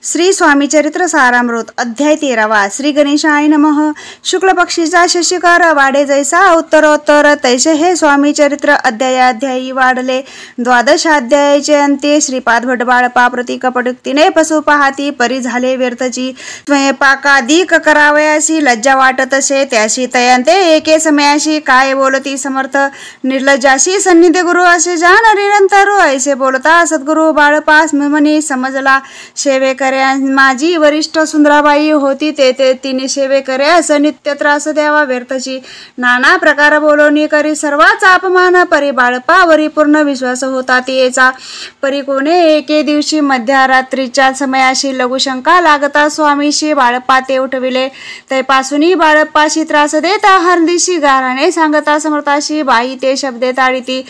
श्री स्वामी चरित्र सारामृत अध्याय 13 श्री गणेशाय नमः। शुक्ल पक्षीचा शशिकार वाढे जैसा उत्तरोत्तर तैसे हे स्वामी चरित्र अध्यायी वाढले। द्वादशाध्यायाचे अंत्ये श्रीपाद भटबाळपा प्रति कपटयुक्तीने पशु पाहती परी झाले व्यर्थची। स्वयंपाकाधिक करावयाशी लज्जा वाटत असे त्याशी तयांते एके समयाशी काय बोलती समर्थ निर्लज्जाशी सन्निधी गुरु असे जाण निरंतर ऐसे बोलता सद्गुरु बाळपास म्हणी समजला। सेवेकऱ्या माझी वरिष्ठ सुंदराबाई होती ते तिने सेवेकऱ्यास नित्य त्रास द्यावा व्यर्थची। नाना प्रकार बोलवणी करी सर्वाचा अपमान परी बाळपावरी पूर्ण विश्वास होता तिचा। परी कोणे एके दिवशी मध्यरात्रीच्या समयाशी लघुशंका लागता स्वामीशी बाळपा ते उठविले। तैपासून बाळप्पाशी त्रास देता हरदिशी गाराने सांगता समर्थाशी बाई ते शब्दे ताडिती।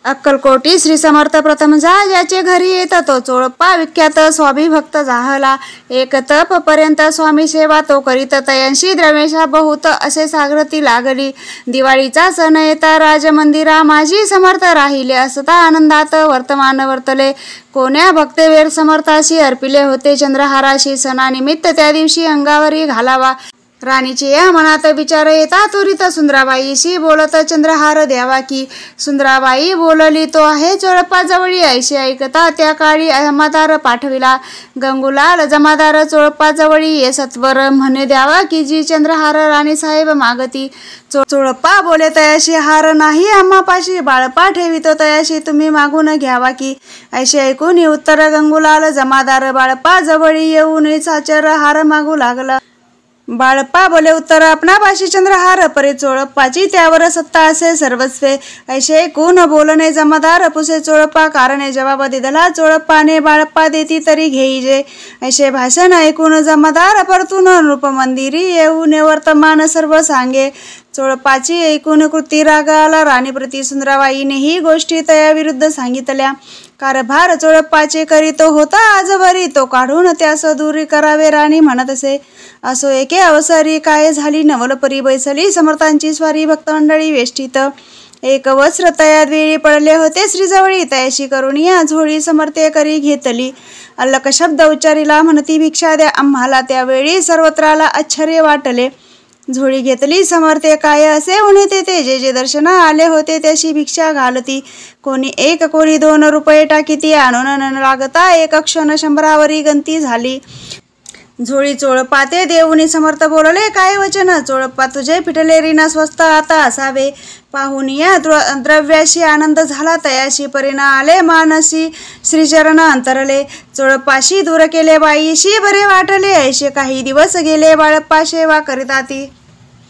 अक्कलकोटी श्री समर्थ प्रथम जा याचे घरी येत तो चोळप्पा विख्यात स्वाभिभक्त जाहला। एक तप पर्यंत स्वामी सेवा तो करीत तयांशी द्रव्यशा बहुत असे सागरती लागली। दिवाळीचा सण येता राजमंदिरा माझी समर्थ राहिले असता आनंदात वर्तमान वर्तले। कोण्या भक्तेवेर समर्थाशी अर्पिले होते चंद्रहाराशी सणानिमित्त त्या दिवशी अंगावरी घालावा। राणीचे या मनात विचार येता त्वरित सुंदराबाईशी बोलत चंद्रहार द्यावा की। सुंदराबाई बोलली तो आहे चोळप्पा जवळी ऐशी ऐकता त्या काळी जमादार पाठविला। गंगूलाल जमादार चोळप्पा जवळी ये सत्वर म्हणे द्यावा की जी चंद्रहार राणी साहेब मागती। चोळप्पा बोले तयाशी हार नाही आम्हापाशी बाळपा ठेवितो तयाशी तुम्ही मागून घ्यावा की। ऐशी ऐकून उत्तर गंगूलाल जमादार बाळपा जवळी येऊन साचर हार मागू लागला। बाळप्पा बोले उत्तर आपणापाशी चंद्रहार परे चोळप्पाची त्यावर सत्ता असे सर्वस्वे। ऐसे कोण बोलणे जमादार पुसे चोळप्पा कारणे जवाब दिला चोळप्पाने बाळप्पा देती तरी घेईजे। ऐसे भाषण ऐकून जमादार परतून नृपमंदिरी येऊन वर्तमान सर्व सांगे। चोळप्पाची ऐकून कृती राग आला राणीप्रती सुंदराबाईने ही गोष्टी तया विरुद्ध सांगितल्या। कारभार चोळप्पाचे करीत होता आजवरी तो काढून त्यास दूर करावे राणी म्हणत असे। असो एके अवसरी काय झाली नवलपरी बैसली समर्थांची स्वारी भक्तमंडळी वेष्टीत। एक वस्त्र तयात वेळी पडले होते श्रीजवळी तयाशी करून या झोळी समर्थे करी घेतली। अल्लक शब्द उच्चारिला म्हणती भिक्षा द्या आम्हाला। त्यावेळी सर्वत्राला आश्चर्य वाटले। झोळी घेतली समर्थे काय असे उणे ते जे दर्शना आले होते त्याशी भिक्षा घालती। कोणी 1 कोणी 2 रुपये टाकीती आणून न लागता एक क्षण 100वरी गंती झाली। झोळी चोळप्पा ते देऊनी समर्थ बोलले काय वचन चोळप्पा तुझे फिटले ऋण स्वस्त आता असावे। पाहून या द्रव्याशी आनंद झाला तयाशी परिणा आले मानसी श्रीचरण अंतरले। चोळप्पाशी दूर केले बाईशी बरे वाटले। ऐसे काही दिवस गेले बाळप्पा सेवा करीताती।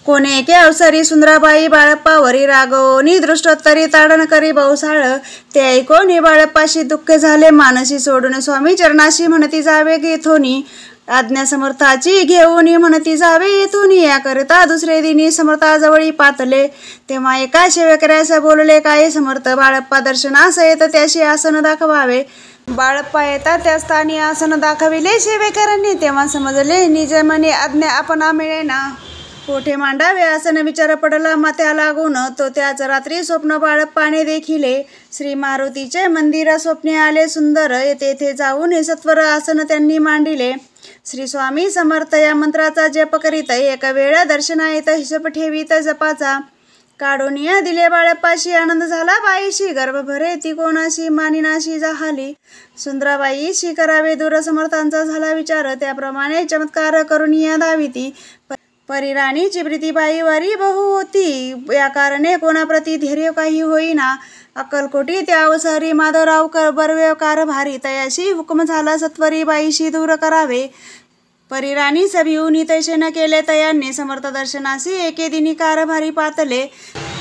कोणे एके अवसरी सुंदराबाई बाळप्पावरी रागवणी दृष्टोत्तरी ताडण करी बहुसाळ। ते ऐकून बाळप्पाशी दुःख झाले मानसी सोडून स्वामी चरणाशी म्हणती जावे येथोनी। आज्ञा समर्थाची घेऊन म्हणती जावे येथून याकरिता दुसरे दिनी समर्थाजवळी पातले। तेव्हा एका सेवेकऱ्यास बोलले काय समर्थ बाळप्पा दर्शनास येत त्याशी आसन दाखवावे। बाळप्पा येता त्या स्थानी आसन दाखविले सेवेकरांनी। तेव्हा समजले निज मने आज्ञा आपणा मिळेना। कोठे मांडावे आसन विचार पडला मात्या लागून तो त्याच रात्री स्वप्न बाळप्पाने देखिले। श्री मारुतीचे मंदिर स्वप्ने आले सुंदर तेथे जाऊन सत्वर आसन त्यांनी मांडिले। श्री स्वामी समर्थ या मंत्राचा जप करीत एक वेळ दर्शना येत हिशोब ठेवीत जपाचा। काढूनिया दिले बाळप्पाशी आनंद झाला बाईशी गर्भ भरे ती कोणाशी मानिनाशी जाहली। सुंदराबाईशी करावे दूर समर्थांचा झाला विचार त्याप्रमाणे चमत्कार करून या दाविती। परी राणीची प्रीतीबाई वारी बहु होती या कारणे कोणाप्रती धैर्य काही होईना। अक्कलकोटी त्या अवसरी माधवराव बर्वे कारभारी तयाशी हुकम झाला सत्वरी बाईशी दूर करावे। परी राणी सभिऊनी तैसे न केले तयांनी समर्थ दर्शनासी एके दिनी कारभारी पातले।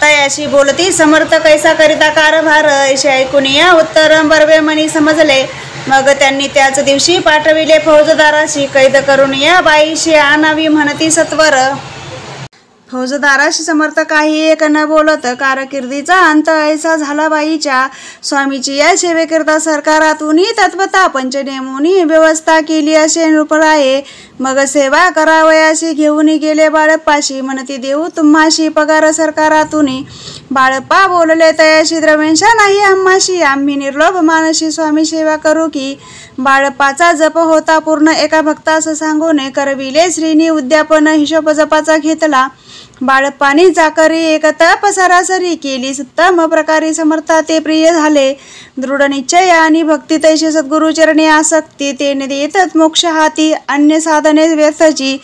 तयाशी बोलती समर्थ कैसा करिता कारभार ऐसे ऐकून या उत्तर बर्वे मनी समजले। मग त्यांनी त्याच दिवशी पाठविले फौजदाराशी कैद करून या बाईशी आणावी म्हणती सत्वर। फौजदाराशी समर्थ काही एक न बोलत कारकिर्दीचा अंत ऐसा झाला बाईच्या। स्वामीची या सेवेकरता सरकारातून तत्वता पंच नेमून व्यवस्था केली असे नृपराये। मग सेवा करावयाशी घेऊन गेले बाळप्पाशी म्हणती देऊ तुम्हाशी पगार सरकारातून। बाळप्पा बोलले तयाशी द्रव्यांशा नाही आम्हाशी आम्ही निर्लोभ मानशी स्वामी सेवा करू की। बाळपाचा जप होता पूर्ण एका भक्तास सांगोने करविले श्रीनी उद्यापन हिशोब जपाचा घेतला बाळपानी चाकरी एकतप सरासरी केली सत्तम प्रकारे समर्था ते प्रिय झाले दृढ निश्चय आणि भक्ती तैसे सद्गुरुचरणी आसक्ती तेने देतच मोक्ष हाती अन्य साधने व्यर्थची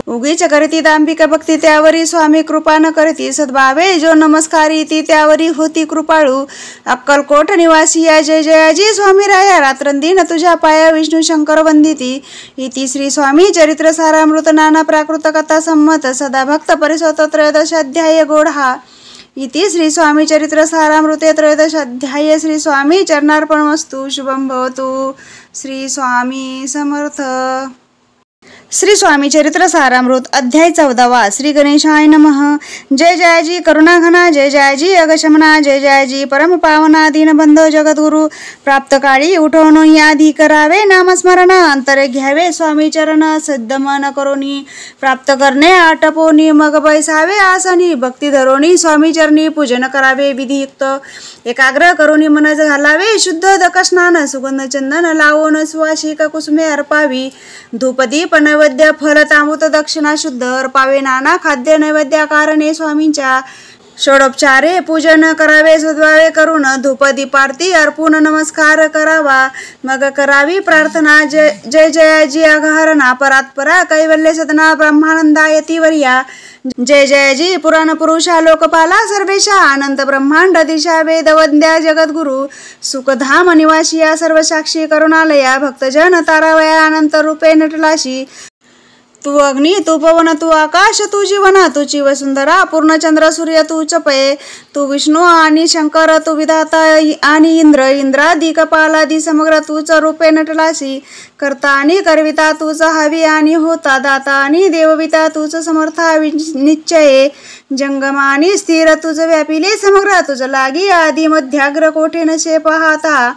उगीच करीती दांभिक भक्ती त्यावरी स्वामी कृपा न करती सद्भावे जो नमस्कारी ती त्यावरी होती कृपाळू अक्कलकोट निवासी या जय जयाजी स्वामी राया रात्रंदिन तुझ्या पाया विष्णू शंकर वंदिती इति श्री स्वामी चरित्र सारामृत नाना प्राकृत कथा संमत सदा भक्त परिसोत त्रयोदश अध्याय गोढा इति श्री स्वामी चरित्र सारामृते त्रयोदश अध्याय श्री स्वामी चरणार्पणमस्तु शुभं भवतु श्री स्वामी समर्थ। श्री स्वामी चरित्र सारामृत अध्याय 14 श्री गणेशाय नमः। जय जयाजी करुणाघना जय जयाजी अगशमना जय जयाजी परम पावना दीनबंधो जगद्गुरु प्राप्त काळी उठवून यादी करावे नामस्मरण अंतरे घ्यावे स्वामी चरण सिद्ध मन करोनी प्राप्त करणे आटपोनी मग बैसावे आसनी भक्ती धरोनी स्वामी चरणी पूजन करावे विधियुक्त एकाग्र करोनी मन घालावे शुद्ध दकस्नान सुगंध चंदन लावून सुवासिक कुसुमे अर्पावी धूपदीप नैवेद्य फल तांबूत दक्षिणा शुद्ध अर्पावे नाना खाद्य नैवेद्य कारणे स्वामींच्या षोडोपचारे पूजन करावे सद्भावे करून धूपदीपारती अर्पून नमस्कार करावा मग करावी प्रार्थना जय जयाजी अघारणा परात्परा कैवल्य सदना ब्रह्मानंदायती वर्या जय जयजी पुराण पुरुषा लोकपाला सर्वेशा अनंत ब्रह्मांड दिशा वेदवंद्या जगद्गुरु सुखधाम निवासिया सर्वसाक्षी करुणालया भक्तजन तारावया अनंत रूपे नटलाशी तू अग्नी तू पवन तू आकाश तू जीवन तुची वसुंधरा पूर्णचंद्र सूर्य तू चपये तू विष्णू आणि शंकर तू विधाता आणि इंद्रादी कपालादी समग्र तूच रूपे नटलासी करता आणि करविता तूच हवी आणि होता दाता आणि देवविता तूच समर्था निश्चये जंगम आणि स्थिर तुझ व्यापिले समग्र तुझ लागी आदी मध्याग्र कोठे नसे पाहता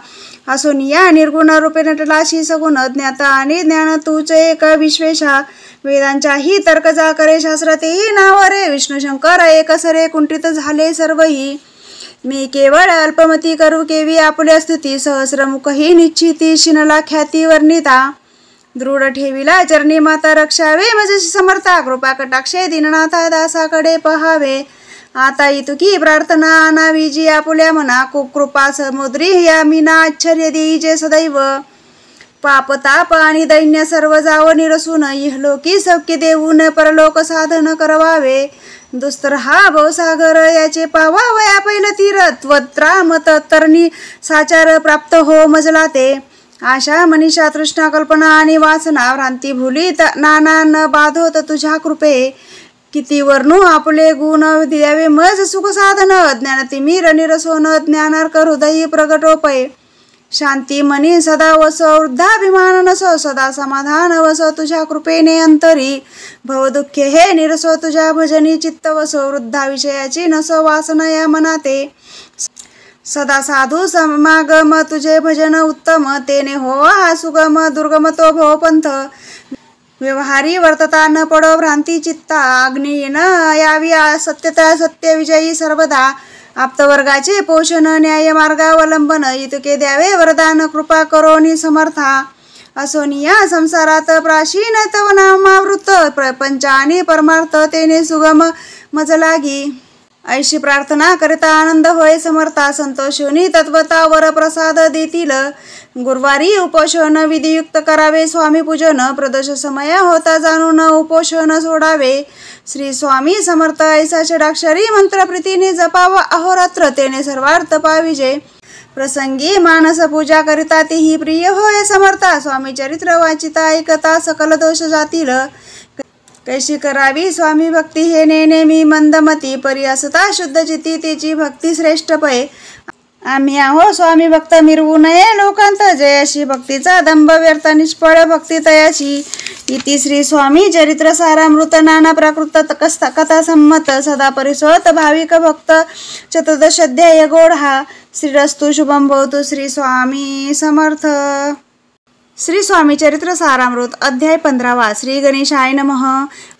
असून या निर्गुण रूपे नटलाशी सगुण ज्ञाता आणि ज्ञान तूच एक विश्वेशा वेदांच्याही तर्कजा करे शास्त्र तेही नाव रे विष्णू शंकर एकसरे कुंठित झाले सर्वही मी केवळ अल्पमती करू केवी आपल्या स्तुती सहस्रमुखही निश्चिती शिनला ख्याती वर्णिता दृढ ठेविला चरणी माता रक्षावे मजशी समर्था कृपा कटाक्षे दीननाथा दासाकडे पहावे आता इतुकी प्रार्थना आणावी जी आपुल्या मना खूप कृपा समुद्री या मीना आश्चर्य देईजे सदैव पाप ताप आणि दैन्य सर्व जाव निरसून इहलोकी सौख्य देऊन परलोक साधन करवावे दुस्तर हा भवसागर याचे पावावया पहिलं तीर त्वत्रामत तरणी साचार प्राप्त हो मजला ते आशा मनीषा तृष्णा कल्पना आणि वासना भ्रांती भुलीत नाना न बाधोत तुझ्या कृपे किती वर्णू आपले गुण द्यावे मज सुख साधन ज्ञान तिमीर निरसोन ज्ञानार्क हृदयी प्रगटोपय शांती मनी सदा वस वृद्धाभिमान नसो सदा समाधान वस तुझ्या कृपेने अंतरी भवदुःखे हे निरसो तुझ्या भजनी चित्त वसो वृद्धा विषयाची नसो वासना या मनाते सदा साधू समागम तुझे भजन उत्तम तेने हो हा सुगम दुर्गम तो भव पंथ व्यवहारी वर्तता न पडो भ्रांती चित्ता अग्नी न यावी सत्यता सत्य विजयी सर्वदा आप्तवर्गाचे पोषण न्याय मार्गावलंबन इतके द्यावे वरदान कृपा करोनी समर्था असोनिया संसारात प्राचीन तव नामावृत प्रपंच आणि परमार्थ तेने सुगम मज लागी ऐशी प्रार्थना करता आनंद होय समर्था संतोषोनी तत्वता वर प्रसाद देतील गुरुवारी उपोषण विधियुक्त करावे स्वामी पूजन प्रदोष समय होता जाणून उपोषण सोडावे श्री स्वामी समर्थ ऐसा षडाक्षरी मंत्र प्रीतीने जपावा अहोरात्र तेने सर्वार्थ पाविजे प्रसंगी मानस पूजा करिता तेही प्रिय होय समर्था स्वामी चरित्र वाचिता ऐकता सकल दोष जातील कैशी करावी स्वामी भक्ती हे नेनेमी मंदमती परी असता शुद्ध चित्ती त्याची भक्ती श्रेष्ठ पै आम्ही आहो स्वामी भक्त मिरवू नये लोकांत जयाशी भक्तीचा दंभ व्यर्थ निष्फळ भक्ती तयाशी इति श्री स्वामी चरित्र सारामृत नाना प्राकृत कथा संमत सदा परिसोत भाविक भक्त चतुर्दश अध्याय गोढा श्रीरस्तु शुभं भवतु श्री स्वामी समर्थ। श्री स्वामी चरित्र सारामृत अध्याय 15 श्री गणेशाय नमः।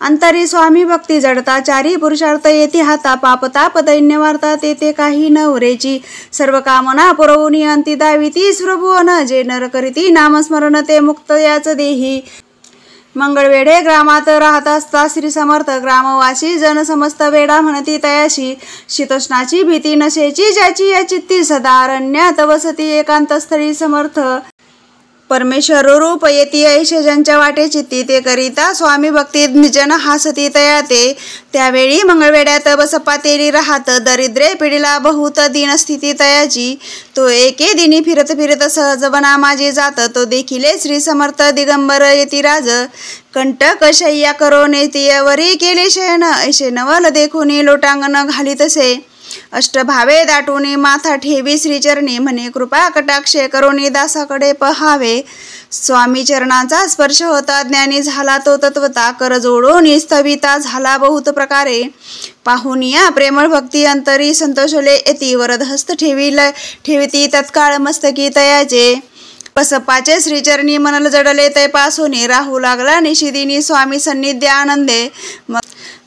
अंतरी स्वामी भक्ती जडताचारी पुरुषार्थ येथे हाता पापताप दैन्य वार्ता तेथे काही न उरेची सर्व कामना पुरवून अंती दाविती प्रभुवन जे नर करीती नामस्मरण ते मुक्त याच देही। मंगळवेढे ग्रामात राहत असता श्री समर्थ ग्रामवासी जन समस्त वेडा म्हणती तयाशी शीतोष्णाची भीती नशेची ज्याची या चित्ती सदा अरण्यात वसती एकांतस्थळी समर्थ परमेश्वर रूप येती ऐशे ज्यांच्या वाटे चित्ती ते करिता स्वामी भक्तीत निजन हासती तया ते। त्यावेळी मंगळवेड्यात बसप्पा तेरी राहत दरिद्रे पिढीला बहुत दीनस्थिती तयाची। तो एके दिनी फिरत फिरत सहज बना माझे जात तो देखिले श्री समर्थ दिगंबर येती राज कंटक शय्या करो नेतीयवरी केले शयन ऐशे नवल देखुनी लोटांगण घालीतसे अष्टभावे दाटूनी माथा ठेवी श्रीचरणी म्हणे कृपा कटाक्षे करोनी दासाकडे पहावे। स्वामी चरणाचा स्पर्श होता ज्ञानी झाला तो तत्वता कर जोडून स्थविता झाला बहुत प्रकारे पाहुनिया प्रेमळ भक्ती अंतरी संतोषले येती वरदहस्त ठेविती तत्काळ मस्तकी तयाचे। बसप्पाचे श्रीचरणी मनल जडले तै पासोनी राहू लागला निशिदिनी स्वामी सन्निध्य आनंदे।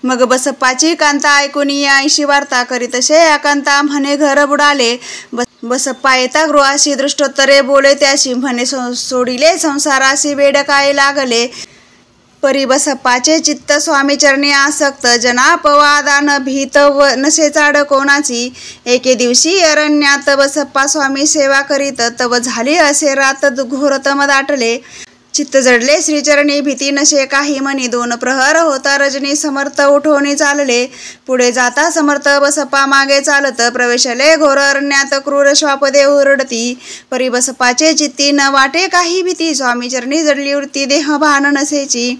मग बसप्पाची कांता ऐकून ऐशी वार्ता करीतसे अकांता म्हणे घर बुडाले। बसप्पा येता गृहाशी दृष्टोत्तरे बोले त्याशी म्हणे सोडिले संसाराशी वेड काय लागले। परी बसप्पाचे चित्त स्वामीचरणी आसक्त जनापवादान भीत व नसे चाड कोणाची। एके दिवशी अरण्यात बसप्पा स्वामी सेवा करीत तव झाली असे रात घोरतम दाटले चित्त जडले श्रीचरणी भीती नशे काही मनी। दोन प्रहर होता रजनी समर्थ उठवणी चालले पुढे जाता समर्थ बसप्पा मागे चालत प्रवेशले घोर अरण्यात क्रूर श्वापदे ओरडती। परी बसप्पाचे चित्ती न वाटे काही भीती स्वामीचरणी जडली वृत्ती देह भान नसेची।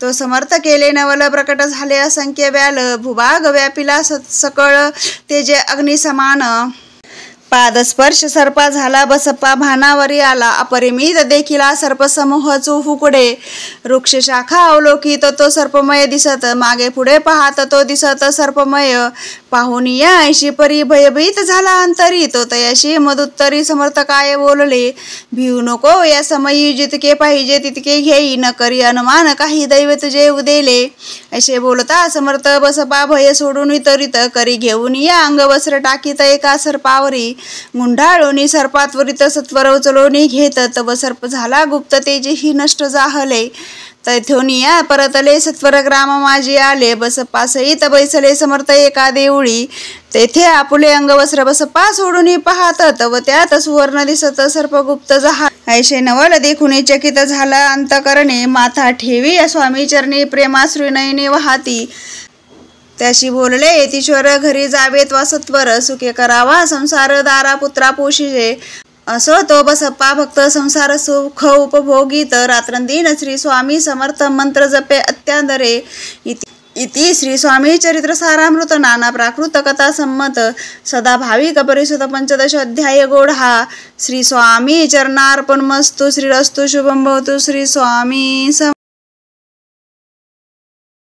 तो समर्थ केले नवल प्रकट झाले असंख्य व्याल भूभाग व्यापिला सकळ तेजे अग्नि समान। पादस्पर्श सर्पा झाला बसप्पा भानावरी आला अपरिमित देखिला सर्पसमूह चुफुकडे वृक्ष शाखा अवलोकित तो सर्पमय दिसत मागे पुढे पाहत तो दिसत सर्पमय पाहुनिया ऐशी परी भयभीत झाला अंतरी तो तयाशी मदुत्तरी समर्थ काय बोलले भिऊ नको या समयी जितके पाहिजे तितके घेई न करी अनुमान काही दैव तुझे उदेले। असे बोलता समर्थ बसप्पा भय सोडून त्वरित करी घेऊन या अंगवस्त्र टाकीत एका सर्पावरी गुंडाळोनी सर्पात्वरित सत्वर उचलोनी घेत तव सर्प झाला गुप्त तेजेही नष्ट जाहले। तैथोनिया परतले सत्वर ग्राम माझी आले बसप्पा सहित बैसले समर्थ एका देऊळी तेथे आपुले अंगवस्त्र बसप्पा सोडून पाहत तव त्यात सुवर्ण दिसत सर्पगुप्त जहा ऐशे नवल देखुनी चकित झाला अंतकरणे माथा ठेवी स्वामी चरणी प्रेमाश्रू नयने वाहती। त्याशी बोलले येतीश्वर घरी जावेत वा सत्वर सुखे करावा संसार दारा पुत्रा पोषिजे। असो तो बसप्पा भक्त संसार सुख उपभोगीत रात्रंदिन श्री स्वामी समर्थ मंत्र जपे अत्यांदरे। इति श्री स्वामी चरित्र सारामृत नाना प्राकृत कथा संमत सदा भाविक परिसुत 15 अध्याय गोढा। श्री स्वामी चरणार्पणमस्तु श्रीरस्तु शुभं भवतु। श्री स्वामी